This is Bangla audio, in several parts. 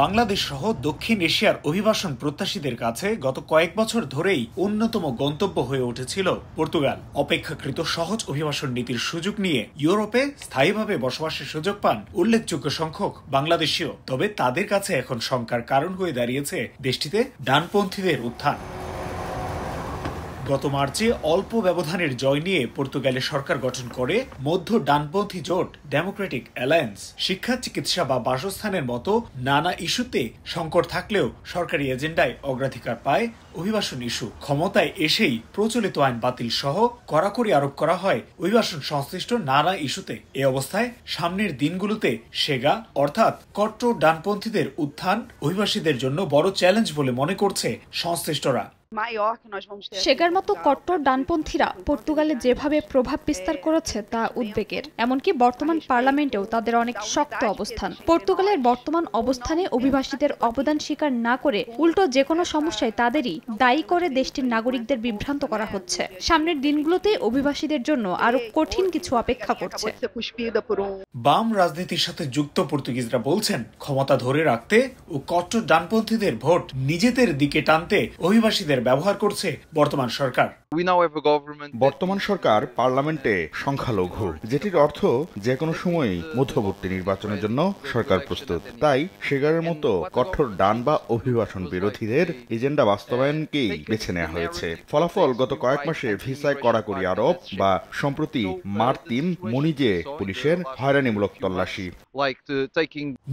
বাংলাদেশ সহ দক্ষিণ এশিয়ার অভিবাসন প্রত্যাশীদের কাছে গত কয়েক বছর ধরেই অন্যতম গন্তব্য হয়ে উঠেছিল পর্তুগাল। অপেক্ষাকৃত সহজ অভিবাসন নীতির সুযোগ নিয়ে ইউরোপে স্থায়ীভাবে বসবাসের সুযোগ পান উল্লেখযোগ্য সংখ্যক বাংলাদেশীয়। তবে তাদের কাছে এখন শঙ্কার কারণ হয়ে দাঁড়িয়েছে দেশটিতে ডানপন্থীদের উত্থান। গত মার্চে অল্প ব্যবধানের জয় নিয়ে পর্তুগালে সরকার গঠন করে মধ্য ডানপন্থী জোট ডেমোক্রেটিক অ্যালায়েন্স। শিক্ষা, চিকিৎসা বা বাসস্থানের মতো নানা ইস্যুতে সংকট থাকলেও সরকারি এজেন্ডায় অগ্রাধিকার পায় অভিবাসন ইস্যু। ক্ষমতায় এসেই প্রচলিত আইন বাতিল সহ কড়াকড়ি আরোপ করা হয় অভিবাসন সংশ্লিষ্ট নানা ইস্যুতে। এ অবস্থায় সামনের দিনগুলোতে সেগা অর্থাৎ কট্টর ডানপন্থীদের উত্থান অভিবাসীদের জন্য বড় চ্যালেঞ্জ বলে মনে করছে সংশ্লিষ্টরা। সেগার মতো কট্টর ডানপন্থীরা পর্তুগালে যেভাবে প্রভাব বিস্তার করেছে তা উদ্বেগের। এমনকি বর্তমান পার্লামেন্টেও তাদের অনেক শক্ত অবস্থান। পর্তুগালের বর্তমান অবস্থানে অভিবাসীদের অবদান স্বীকার না করে উল্টো যে কোনো সমস্যায় তাদেরই দায়ী করে দেশটির নাগরিকদের বিভ্রান্ত করা হচ্ছে। সামনের দিনগুলোতে অভিবাসীদের জন্য আরো কঠিন কিছু অপেক্ষা করছে। বাম রাজনীতির সাথে যুক্ত পর্তুগিজরা বলছেন, ক্ষমতা ধরে রাখতে ও কট্টর ডানপন্থীদের ভোট নিজেদের দিকে টানতে অভিবাসীদের ব্যবহার করছে বর্তমান সরকার। বর্তমান সরকার পার্লামেন্টে সংখ্যালঘু, যেটির অর্থ যে কোনো সময়ই মধ্যবর্তী নির্বাচনের জন্য সরকার প্রস্তুত। তাই সেগারের মতো কঠোর ডান বা অভিবাসন বিরোধীদের এজেন্ডা বাস্তবায়নকেই বেছে নেওয়া হয়েছে। ফলাফল গত কয়েক মাসে ভিসায় কড়াকড়ি আরোপ বা সম্প্রতি মার্তিন মুনিজে পুলিশের হয়রানিমূলক তল্লাশি।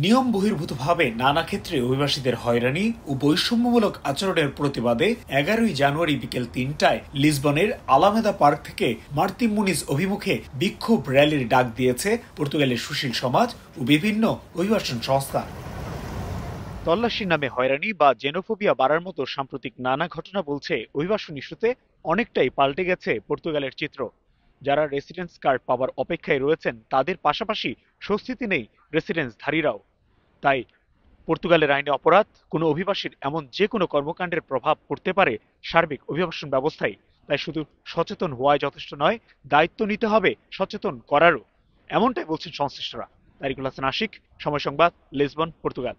নিয়ম বহির্ভূতভাবে নানা ক্ষেত্রে অভিবাসীদের হয়রানি ও বৈষম্যমূলক আচরণের প্রতিবাদে 11 জানুয়ারি বিকেল 3টায় লিসবনের আলামেদা পার্ক থেকে মার্তিন মুনিজ অভিমুখে বিক্ষোভ র্যালির ডাক দিয়েছে পর্তুগালের সুশীল সমাজ ও বিভিন্ন অভিবাসন সংস্থা। তল্লাশির নামে হয়রানি বা জেনোফোবিয়া বাড়ার মতো সাম্প্রতিক নানা ঘটনা বলছে অভিবাসন ইস্যুতে অনেকটাই পাল্টে গেছে পর্তুগালের চিত্র। যারা রেসিডেন্স কার্ড পাওয়ার অপেক্ষায় রয়েছেন তাদের পাশাপাশি স্বস্তিতে নেই রেসিডেন্সধারীরাও। তাই পর্তুগালের আইনে অপরাধ কোনো অভিবাসীর এমন যে কোনো কর্মকাণ্ডের প্রভাব পড়তে পারে সার্বিক অভিবাসন ব্যবস্থায়। তাই শুধু সচেতন হওয়াই যথেষ্ট নয়, দায়িত্ব নিতে হবে সচেতন করারও, এমনটাই বলছেন সংশ্লিষ্টরা। তারিকুল হাসান আশিক, সময় সংবাদ, লিসবন, পর্তুগাল।